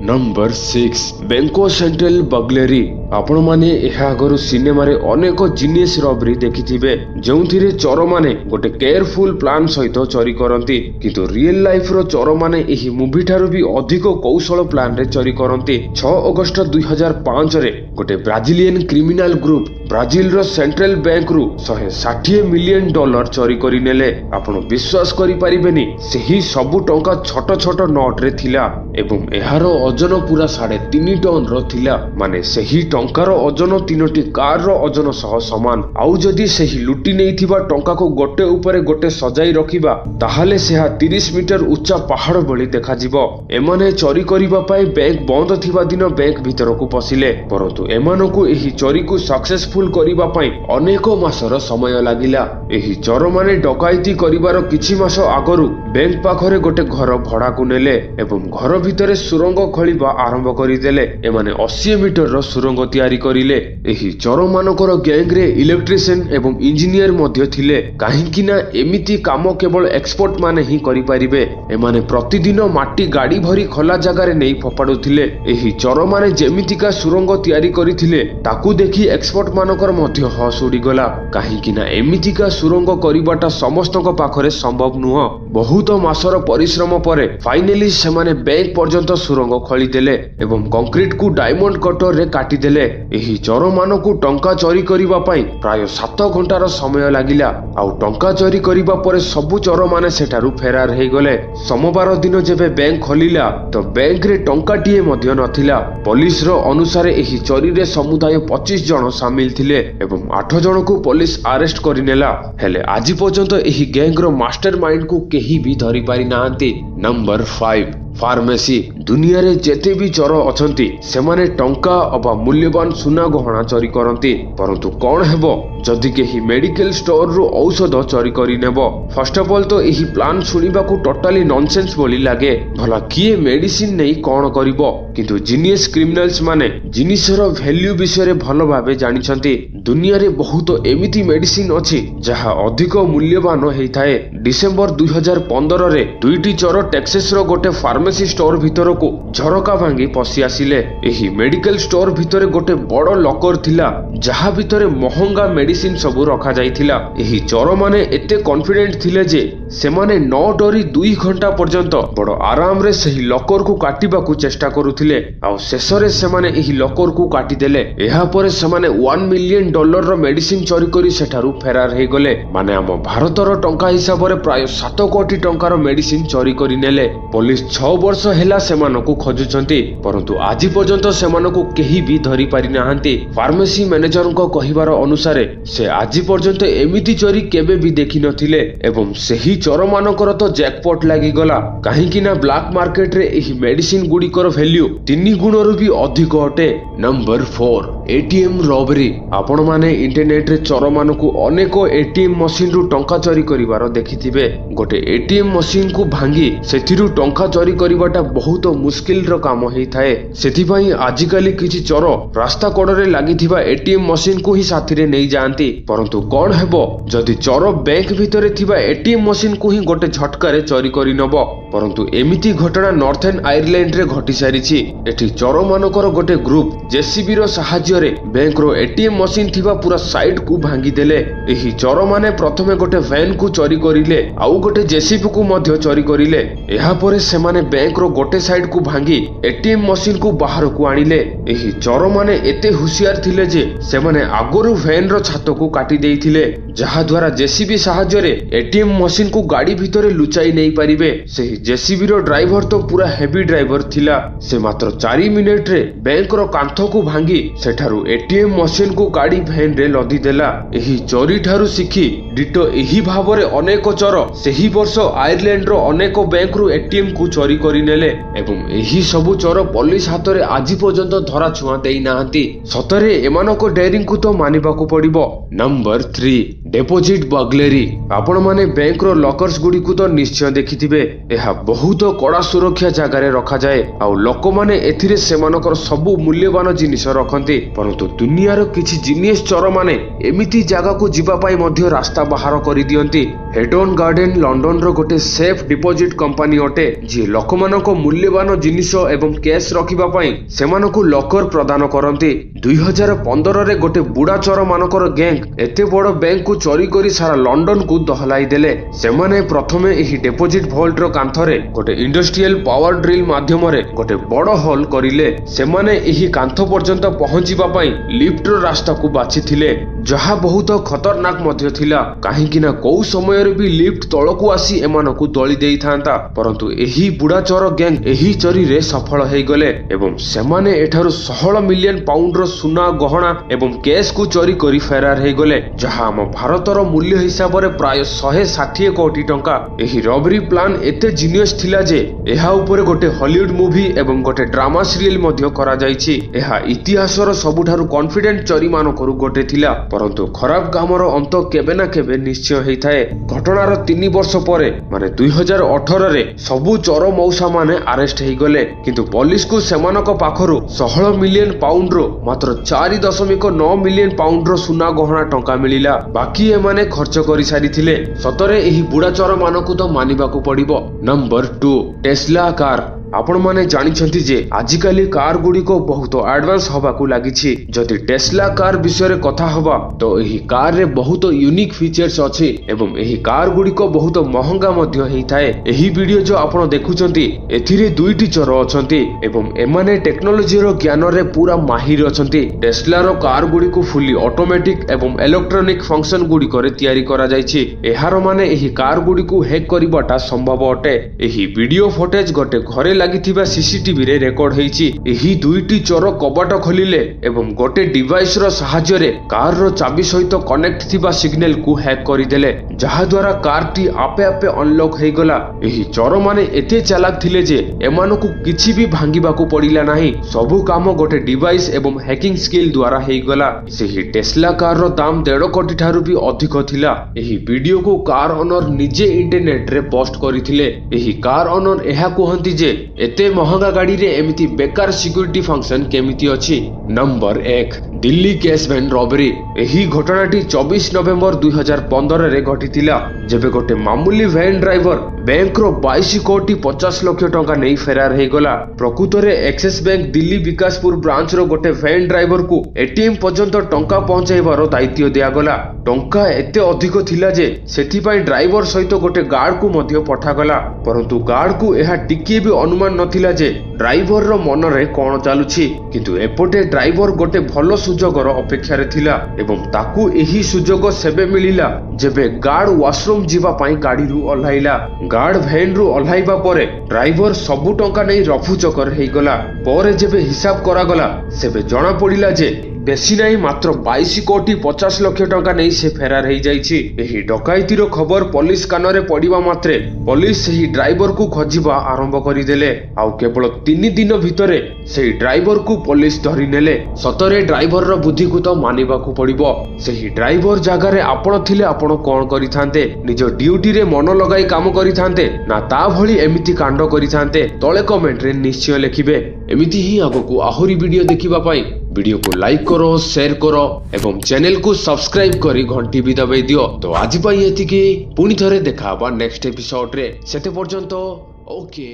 Number 6 बैंको central बगलेरी आपण माने एहा आगरु सिनेमा रे अनेक जीनियस रबरी देखिथिबे जोंथिरे चोर माने गोटे केयरफुल प्लान सहित चोरी करंती किंतु रियल लाइफ रो चोर माने एही मूवी ठारू भी अधिक कौशल प्लान रे चोरी करंती। 6 अगस्त 2005 रे गोटे ब्राजिलियन क्रिमिनल ग्रुप ब्राजिल रो सेंट्रल बैंक रु 160 मिलियन डॉलर चोरी करी नेले। आपण विश्वास करि परिबेनी सेही सबु टंका छोट छोट नोट रे थिला एवं एहार ओजन पूरा 3.5 टन रो थिला माने सेही टंकार ओजन 3टी कार रो ओजन सह समान। आउ जदि सेही लुटी नेइथिबा टंका को गोटे ऊपर गोटे सजाई रखिबा ताहाले सेहा 30 मीटर उच्चा पहाड़ भली देखा जिवो। एमाने चोरी करिबा पई बैंक बंद थिबा दिन बैंक भीतर को पसिले परंतु एमानकु एही चोरी को सक्सेसफुल करिबा पई अनेक मासर समय लागिला। एही चोर माने डकायती करिवार किछि मास आगरु बैंक पाखरे गोटे घर भड़ा को नेले एवं घर भितरे सुरंग खळिबा आरंभ करिदेले। एमाने 80 मीटर रो सुरंग तैयारी करिले। एही चोर मानकर गैंग रे इलेक्ट्रिशियन एवं इंजीनियर मध्य थिले काहेकि ना एमिति काम केवल एक्सपर्ट माने ही करि परिबे। एमाने प्रतिदिन माटी गाड़ी भरी खोला जगह रे नै फपाडुथिले। एही चोर माने जेमितिका सुरंग तैयारी करिथिले ताकू देखि एक्सपर्ट मानकर मध्य हस उडी गला काहेकि ना एमितिका सुरंग करिबाटा समस्तक पाखरे संभव नुह। बहुत मासर परिश्रम परे फाइनली सेमाने बैंक पर्यंत सुरंग खोली देले एवं कंक्रीट को डायमंड कटर रे काटी देले। एही चोर मानकु टंका चोरी करिबा पई प्राय 7 घंटार समय लागिला। आउ टंका चोरी करिबा परे सबु चोर माने सेठारु फेरार हे गले। सोमवार दिन जेबे बैंक खोलिला तो बैंक रे टंकाटिए मध्य नथिला। पुलिस रो अनुसार एही चोरी रे समुदाय 25 जन शामिल थिले एवं 8 जन को पुलिस अरेस्ट करिनेला। हेले आजि पर्यंत एही गैंग रो मास्टरमाइंड को केही भी धरि पारि नांती। नंबर 5 फार्मेसी दुनिया रे जेते भी चोर अछंती सेमाने टंका अबा मूल्यवान सुना गहना चोरी करंती परंतु कोन हेबो जदि केही मेडिकल स्टोर रु औषध चोरी करि नेबो। फर्स्ट ऑफ ऑल तो एही प्लान सुनिबा को टोटली नॉनसेंस बोली लागे। भला किए मेडिसिन नै कोन करिवो किंतु जीनियस क्रिमिनल्स माने जिनिसर वैल्यू विषय रे भलो भाबे जानिछंती। दुनिया रे बहुत एमिति मेडिसिन अछि जहा अधिक मूल्यवान हेइ थाए। डिसेंबर 2015 रे दुईटी चोर टेक्सास रो गोटे फार्मेसी स्टोर भीतर को झरका भांगी पसी आसिले। एही मेडिकल स्टोर भीतर गोटे बड़ लकर थिला जहा भीतर महंगा मेडिसिन सबु रखा जाइथिला। एही चोर माने एते कॉन्फिडेंट थिले जे सेमाने 9 डरी 2 घंटा पर्यंत बड़ आराम रे सही लकर को काटिबा को चेष्टा करूथिले। आ शेषरे सेमाने एही लकर को काटी देले। एहा परे सेमाने 1 मिलियन डॉलर रो मेडिसिन चोरी करी सेठारु फेरार हे गले। माने हम भारत रो टंका हिसाब रे प्राय 7 कोटी टंका रो मेडिसिन चोरी करी नेले। पुलिस 6 वर्ष हेला सेमानकु खोजुचंती परंतु आजि पर्यंत सेमानकु केही भी धरि पारि नाहंती। फार्मेसी मैनेजर को कहिबार अनुसार से आजि पर्यंत एमिति चोरी केबे भी देखि नथिले एवं सेही चोर मानकर तो जैकपॉट लागि गला काहेकि ना ब्लैक मार्केट रे एही मेडिसिन गुडीकर वैल्यू 3 गुणरु भी अधिक अटे। नंबर 4 एटीएम रॉबरी आपण माने इंटरनेट रे चोर मानकु अनेको एटीएम मशीन रु टंका चोरी करिवार देखिथिबे। गोटे एटीएम मशीन को भांगी सेथिरु टंका चोरी करिवाटा बहुत मुश्किल रो काम हेइ थाए। सेथिपई आजिकाली किछि चोर रास्ता कोडरे लागिथिबा एटीएम मशीन को ही साथी रे नै जानती परंतु कोन हेबो जदि चोर बैंक भितरे थिबा एटीएम मशीन को ही गोटे झटकारे चोरी करि नबो। परंतु एमिति घटना नॉर्थर्न आयरलैंड रे घटी सारिछि। एठी चोर मानकर गोटे ग्रुप जेसीबी रो सहाय्य रे बैंक रो एटीएम मशीन थिबा पूरा साइड को भांगी देले। एही चोर माने प्रथमे गोटे वैन को चोरी करिले आउ गोटे जेसीबी को मध्य चोरी करिले। एहा परे सेमाने बैंक रो गोटे साइड को भांगी एटीएम मशीन को बाहर को आनिले। एही चोर माने एते हुशियार थिले जे सेमाने आगरु वैन रो छात को काटी देइथिले जहा द्वारा जेसीबी सहाय्य रे एटीएम मशीन को गाड़ी भितरे लुचाई नै परिबे। सेही जेसीबी रो ड्राइवर तो पूरा हेवी ड्राइवर थिला। से मात्र 4 मिनिट रे बैंक रो कांथ को भांगी सेठारु एटीएम मशीन को गाड़ी वैन रे लदी देला। एही चोरी ठारु सिखी डिटो एही भाबरे अनेक चोर सेही वर्ष आयरलैंड रो अनेक बैंक रो एटीएम को चोरी करि नेले एवं एही सबु चोर पुलिस हाथ रे आजि पर्यंत धरा छुआ देई नाहंती। सतरे एमानको डेयरिंग को तो मानिबा को पड़िबो। नंबर 3 डेपोजिट बगलेरी आपण माने बैंक रो लॉकर्स गुडी को तो निश्चय देखिथिबे। एहा बहुत कड़ा सुरक्षा जगह रे रखा जाए आ लोक माने एथिरे सेमानकर सबु मूल्यवान जिनिस रखंती। परंतु दुनियार किछि जिनिस चोर माने एमिति जगह को जिबा पाई मध्य रास्ता बाहर करि दियंती। हेडन गार्डन लंडन रो गोटे सेफ डिपोजिट कंपनी अटे जे लोकमानको मूल्यवान जिनिस एवं कैश रखिबा पाई सेमानको लॉकर प्रदान करंती। 2015 रे गोटे बुढ़ा चोर मानकर गैंग एते बड़ बैंक को चोरी करी सारा लंडन को दहलाई देले। सेमाने प्रथमे एही डिपोजिट वॉल्ट रो कांथरे गोटे इंडस्ट्रियल पावर ड्रिल माध्यम रे गोटे बड़ होल करिले। सेमाने एही कांथ पर्यंत पहुंचीबा पाई लिफ्ट रो रास्ता को बाछिथिले, जहा बहुत खतरनाक मध्य थिला। काहे कि ना कोउ समय रे भी लिफ्ट तळकु आसी एमानकु दळी देई थांता। परंतु एही बुढ़ा चोर गैंग एही चोरी रे सफल हेई गले एवं सेमाने एठारु 16 मिलियन पाउंड रो सुना गहना एवं कैश को चोरी करी फेरार हेई गले, जहा हम भारतर मूल्य हिसाब रे प्राय 160 कोटी टंका। एही रॉबरी प्लान एते जीनियस थिला जे एहा ऊपर गोटे हॉलीवुड मूवी एवं गोटे ड्रामा सीरियल मध्य करा जायछि। एहा इतिहासर सबुठारु कॉन्फिडेंट चोरी मानकरु गोटे थिला। परंतु खराब कामर अंत केबे ना केबे निश्चय हेई थाए। घटनार 3 वर्ष परे माने 2018 रे सबु चोर मौसा माने अरेस्ट हेई गले, किंतु पुलिस को सेमानक पाखरु 16 मिलियन पाउंड रो मात्र 4.9 मिलियन पाउंड रो सुना गहना टंका मिलिला। बाकी एमाने खर्च करि सारिथिले। सतरे एही बुढ़ा चोर मानकु तो मानिबाकू पड़िबो। Number 2 Tesla car. आपण माने जानिछंती जे आजिकाली कार गुडी को बहुत एडवांस हवा को लागिछि। जदि टेस्ला कार विषय रे कथा हबा तो एही कार रे बहुत यूनिक फीचर्स अछि एवं एही कार गुडी को बहुत महंगा मध्य हेई थाए। एही वीडियो जो आपण देखुछंती एथिरे दुईटी चोर अछंती एवं एमाने टेक्नोलॉजी रो ज्ञान रे पूरा माहिर अछंती। टेस्ला रो कार गुडी को फुली ऑटोमेटिक एवं इलेक्ट्रॉनिक फंक्शन गुडी करे तयारी करा जायछि। एहार माने एही कार गुडी को हैक करिबाटा संभव अटे। एही वीडियो फुटेज गोटे घरे लागिथिबा सीसीटीवी रे रेकॉर्ड हेइछि। एही दुईटी चोर कबाट खोलिले एवं गोटे डिवाइस रो सहाय्य रे कार रो चाबी सहित कनेक्ट थिबा सिग्नल को हैक करिदेले, जहा द्वारा कार टी आपे आपे अनलॉक हेइ गला। एही चोर माने एते चालाक थिले जे एमानकु किछि भी भांगिबाकू पड़िला नाही। सबु काम गोटे डिवाइस एवं हैकिंग स्किल द्वारा हेइ गला। सेही टेस्ला कार रो दाम 1.5 कोटी ठारू भी अधिक थिला। एही वीडियो को कार ओनर निजे इंटरनेट रे पोस्ट करिथिले। एही कार ओनर एहा कहंती जे एते महंगा गाड़ी रे एमिति बेकार सिक्योरिटी फंक्शन केमिति अछि। Number 1 Delhi cash van robbery. एही घटनाटी 24 नवेम्बर 2015 रे घटिथिला, जेबे गोटे मामूली वैन ड्राइवर बैंक रो 22 कोटी 50 लाख टंका नहीं फेरार हेई गला। प्रकृत रे axis bank Delhi Vikaspur branch रो गोटे वैन ड्राइवर को एटीएम पर्यंत टंका पहुंचाइबार दायित्व दिया गला। टंका एते अधिक थिला जे सेथि पई ड्राइवर सहित गोटे गार्ड को मध्य पठा गला। परंतु गार्ड को एहा टिके भी अनुमान नथिला जे ड्राइवर रो मन रे कोन चालुछि, किंतु एपोटे ड्राइवर गोटे भलो सुजोगर अपेक्षा रे थिला एवं ताकू एही सुजोग सेबे मिलिला जेबे गार्ड वॉशरूम जीवा पाई गाड़ी रु ओल्हाइला। गार्ड वैन रु ओल्हाइबा परे ड्राइवर सबु टंका नै रफू चकर हेई गला। परे जेबे हिसाब करा गला सेबे जणा पड़िला जे बेसी नहीं मात्र 22 कोटी 50 लाख टंका नहीं से फेरार हेई जाइछि। एही डकायतीर खबर पुलिस कानरे पड़िबा मात्रे पुलिस सेही ड्राइवर को खोजिबा आरंभ करि देले। आउ केवल 3 दिन भितरे सेही ड्राइवर को पुलिस धरि नेले। सतरे ड्राइवर रो बुद्धि को तो मानिबाकू पड़िबो। सेही ड्राइवर जगह रे आपण थिले आपण कोन करिथांते? निज ड्यूटी रे मन लगाई काम करिथांते ना ता भली एमिति कांड करिथांते? तळे कमेंट रे निश्चय लिखिबे। एमिति ही आगो आहुरी वीडियो देखिबा पाई वीडियो को लाइक करो, शेयर करो एवं चैनल को सब्सक्राइब करी घंटी भी दबाई दियो। तो आज पाई एतिकी, पुणी थरे देखा नेक्स्ट एपिसोड रे। सेते पर्यंत ओके।